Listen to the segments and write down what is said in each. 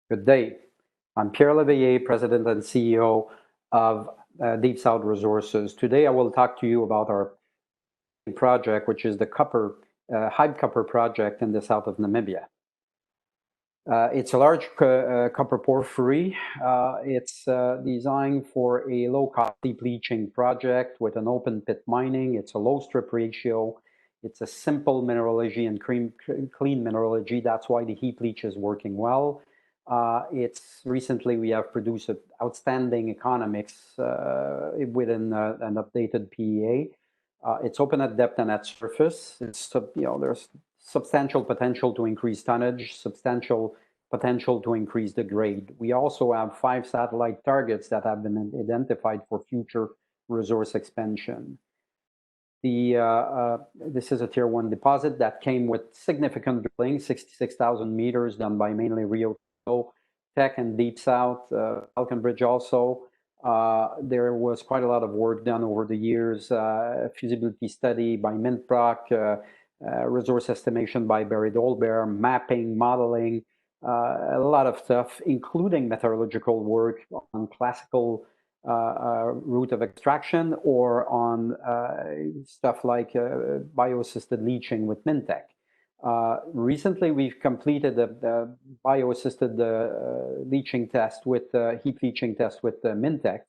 Good day. I'm Pierre Leveille, President and CEO of Deep South Resources. Today I will talk to you about our project, which is the Hyde Copper project in the south of Namibia. It's a large copper porphyry. It's designed for a low-cost deep leaching project with an open pit mining. It's a low strip ratio. It's a simple mineralogy and clean mineralogy. That's why the heap leach is working well. Recently we have produced outstanding economics within an updated PEA. It's open at depth and at surface. There's substantial potential to increase tonnage, substantial potential to increase the grade. We also have 5 satellite targets that have been identified for future resource expansion. This is a tier 1 deposit that came with significant drilling, 66,000 meters done by mainly Rio Tech and Deep South, Falconbridge also. There was quite a lot of work done over the years, feasibility study by Mintproc, resource estimation by Barry Dolbear, mapping, modeling, a lot of stuff, including metallurgical work on classical route of extraction or on stuff like bio-assisted leaching with Mintech. Recently, we've completed the bio-assisted leaching test with heap leaching test with Mintech,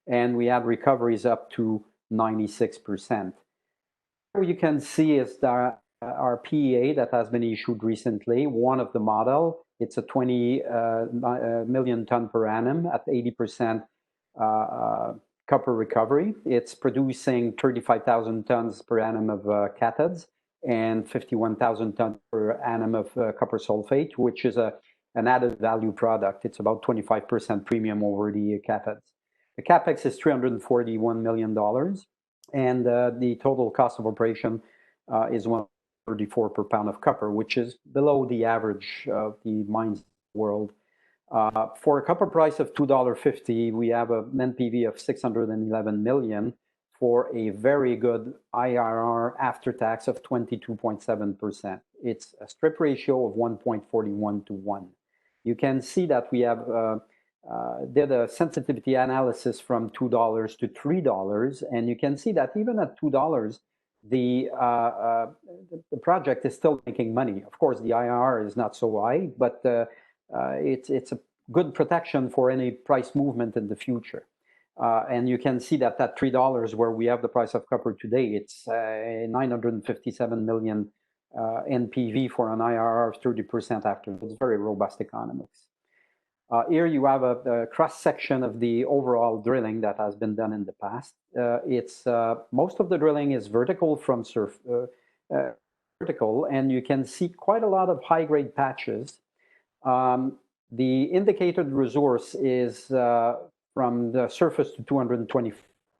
and we have recoveries up to 96%. What you can see is our PEA that has been issued recently. One of the model, it's a 20 million ton per annum at 80% copper recovery. It's producing 35,000 tons per annum of cathodes and 51,000 tons per annum of copper sulfate, which is an added value product. It's about 25% premium over the cathodes. The capex is $341 million, and the total cost of operation is $134 per pound of copper, which is below the average of the mines in the world. For a copper price of $2.50, we have an NPV of $611 million for a very good IRR after tax of 22.7%. It's a strip ratio of 1.41 to 1. You can see that we have did a sensitivity analysis from $2 to $3, and you can see that even at $2, the project is still making money. Of course, the IRR is not so high, but it's a good protection for any price movement in the future. And you can see that at $3, where we have the price of copper today, it's $957 million NPV for an IRR of 30% after. It's very robust economics. Here you have a cross-section of the overall drilling that has been done in the past. Most of the drilling is vertical from vertical, and you can see quite a lot of high-grade patches. The indicated resource is from the surface to 220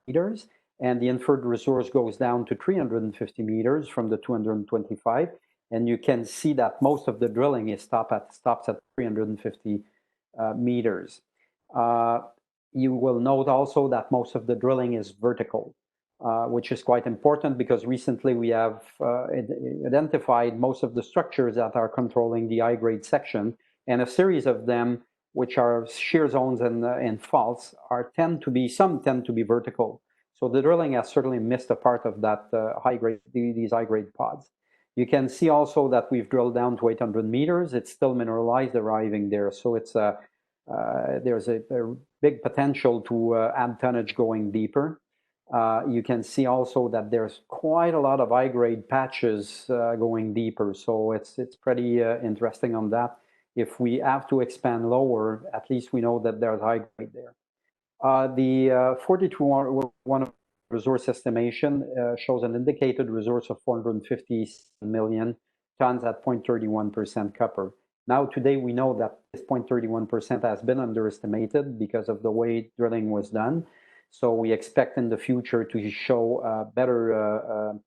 meters, and the inferred resource goes down to 350 meters from the 225. And you can see that most of the drilling stops at 350 meters. You will note also that most of the drilling is vertical, which is quite important because recently we have identified most of the structures that are controlling the high-grade section, and a series of them, which are shear zones and faults, tend to be vertical. So the drilling has certainly missed a part of that these high-grade pods. You can see also that we've drilled down to 800 meters. It's still mineralized arriving there, so there's a big potential to add tonnage going deeper. You can see also that there's quite a lot of high-grade patches going deeper, so it's pretty interesting on that. If we have to expand lower, at least we know that there's high grade there. The 42-1 resource estimation shows an indicated resource of 450 million tons at 0.31% copper. Now, today, we know that this 0.31% has been underestimated because of the way drilling was done. So we expect in the future to show better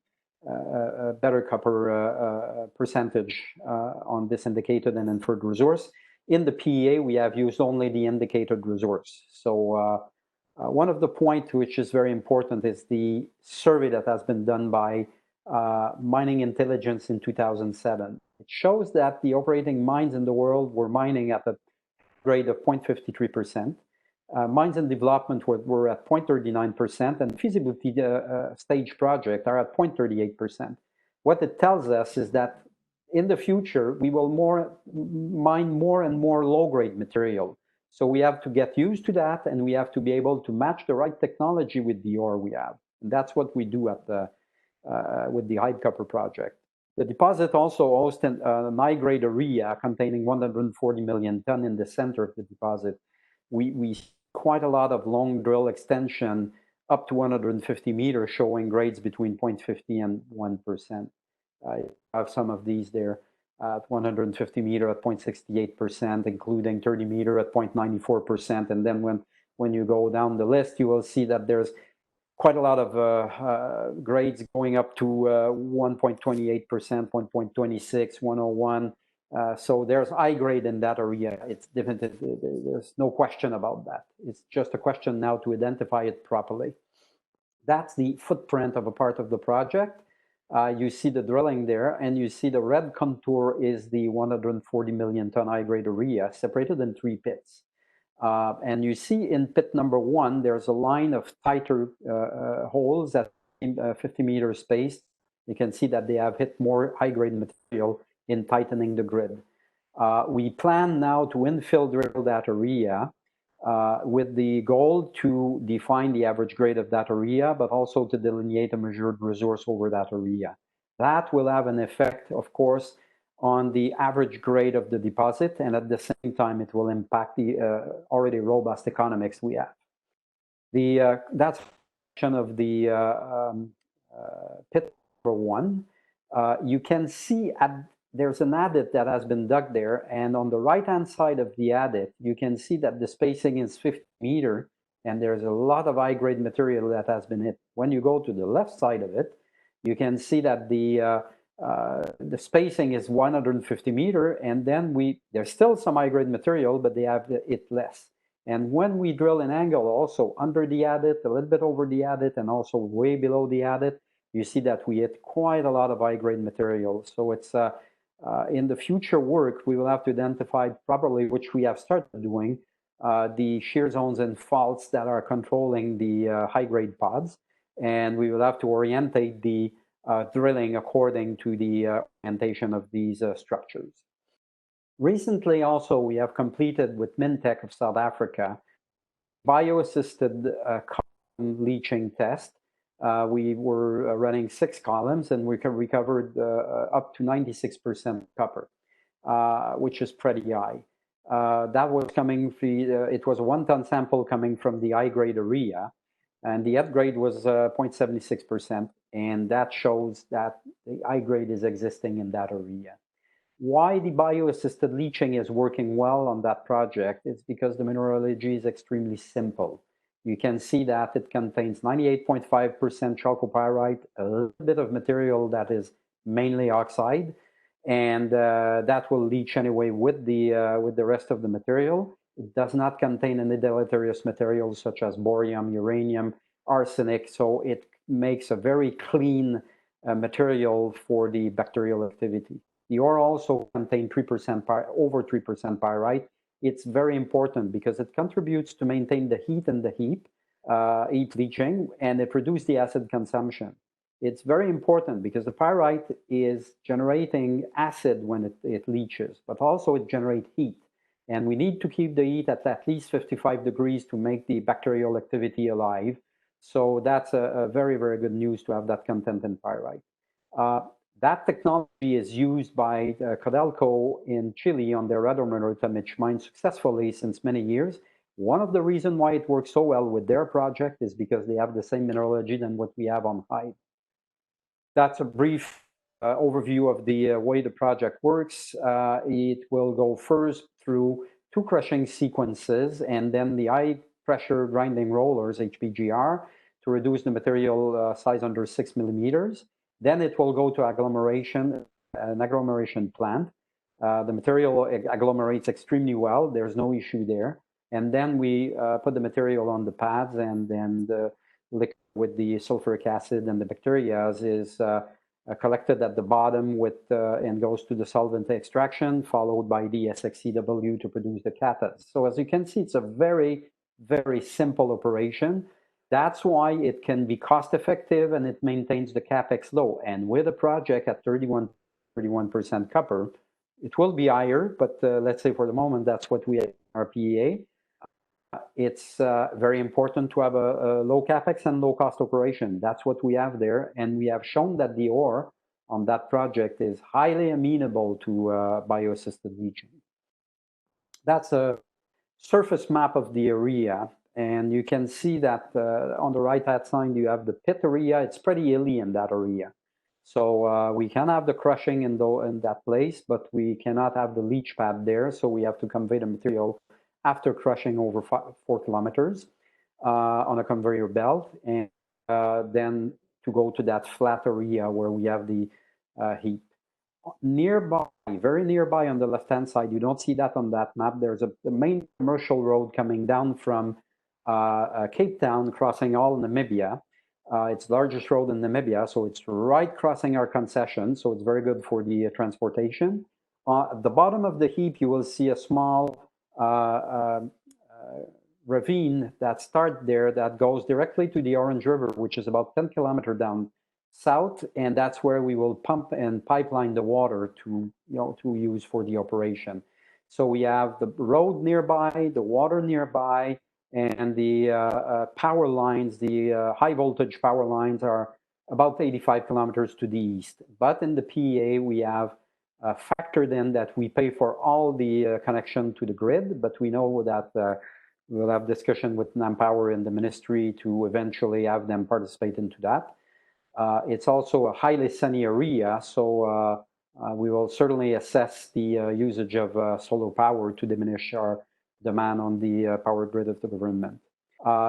copper percentage on this indicated and inferred resource. In the PEA, we have used only the indicated resource. So one of the points which is very important is the survey that has been done by Mining Intelligence in 2007. It shows that the operating mines in the world were mining at a grade of 0.53%. Mines in development were at 0.39%, and feasibility stage projects are at 0.38%. What it tells us is that in the future, we will mine more and more low-grade material. So we have to get used to that, and we have to be able to match the right technology with the ore we have. And that's what we do with the Hyde Copper project. The deposit also hosts an high-grade area containing 140 million ton in the center of the deposit. We see quite a lot of long drill extension up to 150 meters, showing grades between 0.50 and 1%. I have some of these there at 150 meter at 0.68%, including 30 meter at 0.94%. And then when you go down the list, you will see that there's quite a lot of grades going up to 1.28%, 1.26, 101. So there's high grade in that area. It's definitely, there's no question about that. It's just a question now to identify it properly. That's the footprint of a part of the project. You see the drilling there, and you see the red contour is the 140 million ton high-grade area separated in 3 pits. And you see in pit number 1, there's a line of tighter holes at 50 meters spaced. You can see that they have hit more high-grade material in tightening the grid. We plan now to infill drill that area with the goal to define the average grade of that area, but also to delineate a measured resource over that area. That will have an effect, of course, on the average grade of the deposit, and at the same time, it will impact the already robust economics we have. That's of the pit number 1. You can see there's an adit that has been dug there, and on the right-hand side of the adit, you can see that the spacing is 50 meters, and there's a lot of high-grade material that has been hit. When you go to the left side of it, you can see that the spacing is 150 meters, and then there's still some high-grade material, but they have it less. And when we drill an angle also under the adit, a little bit over the adit, and also way below the adit, you see that we hit quite a lot of high-grade material. So it's in the future work, we will have to identify properly, which we have started doing, the shear zones and faults that are controlling the high-grade pods, and we will have to orientate the drilling according to the orientation of these structures. Recently, also, we have completed with Mintech of South Africa bio-assisted column leaching test. We were running 6 columns, and we recovered up to 96% copper, which is pretty high. That was coming it was a 1-ton sample coming from the high-grade area, and the head grade was 0.76%, and that shows that the high grade is existing in that area. Why the bio-assisted leaching is working well on that project is because the mineralogy is extremely simple. You can see that it contains 98.5% chalcopyrite, a little bit of material that is mainly oxide, and that will leach anyway with the rest of the material. It does not contain any deleterious materials such as borium, uranium, arsenic, so it makes a very clean material for the bacterial activity. The ore also contains over 3% pyrite. It's very important because it contributes to maintain the heat in the heap leaching, and it reduces the acid consumption. It's very important because the pyrite is generating acid when it leaches, but also it generates heat. And we need to keep the heat at least 55 degrees to make the bacterial activity alive. So that's a very, very good news to have that content in pyrite. That technology is used by Codelco in Chile on their Red Minerita mine successfully since many years. One of the reasons why it works so well with their project is because they have the same mineralogy than what we have on Hyde. That's a brief overview of the way the project works. It will go first through 2 crushing sequences and then the high pressure grinding rollers, HPGR, to reduce the material size under 6 millimeters. Then it will go to agglomeration, an agglomeration plant. The material agglomerates extremely well. There's no issue there. And then we put the material on the pads, and then the liquid with the sulfuric acid and the bacteria is collected at the bottom and goes to the solvent extraction, followed by the SXCW to produce the catalyst. So as you can see, it's a very, very simple operation. That's why it can be cost effective and it maintains the capex low. And with a project at 31% copper, it will be higher, but let's say for the moment, that's what we have in our PEA. It's very important to have a low capex and low cost operation. That's what we have there. And we have shown that the ore on that project is highly amenable to bio-assisted leaching. That's a surface map of the area. And you can see that on the right-hand side, you have the pit area. It's pretty hilly in that area. So we can have the crushing in that place, but we cannot have the leach pad there. So we have to convey the material after crushing over 4 kilometers on a conveyor belt. And then to go to that flat area where we have the heap. Nearby, very nearby on the left-hand side, you don't see that on that map. There's the main commercial road coming down from Cape Town, crossing all Namibia. It's the largest road in Namibia, so it's right crossing our concession, so it's very good for the transportation. At the bottom of the heap, you will see a small ravine that starts there that goes directly to the Orange River, which is about 10 kilometers down south, and that's where we will pump and pipeline the water to use for the operation. So we have the road nearby, the water nearby, and the power lines, the high voltage power lines are about 85 kilometers to the east. But in the PEA, we have factored in that we pay for all the connection to the grid, but we know that we'll have discussion with NamPower and the ministry to eventually have them participate into that. It's also a highly sunny area, so we will certainly assess the usage of solar power to diminish our demand on the power grid of the government.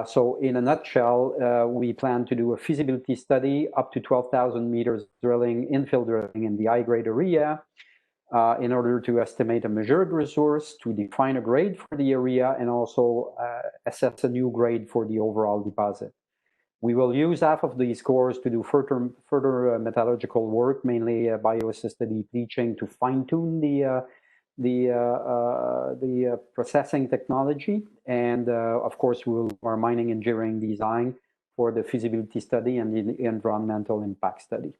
So in a nutshell, we plan to do a feasibility study up to 12,000 meters drilling, infill drilling in the high-grade area in order to estimate a measured resource, to define a grade for the area, and also assess a new grade for the overall deposit. We will use half of these cores to do further metallurgical work, mainly bio-assisted heap leaching, to fine-tune the processing technology. And of course, we'll do our mining engineering design for the feasibility study and the environmental impact study.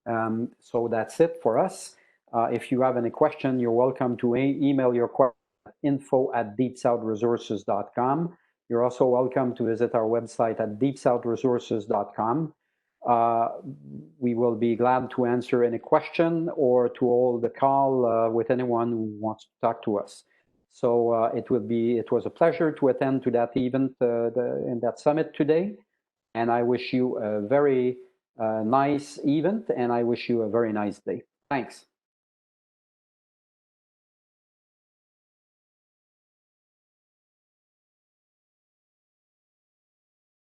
So that's it for us. If you have any question, you're welcome to email your question at info@deepsouthresources.com. You're also welcome to visit our website at deepsouthresources.com. We will be glad to answer any question or to hold the call with anyone who wants to talk to us. So it was a pleasure to attend to that event in that summit today. And I wish you a very nice event, and I wish you a very nice day. Thanks.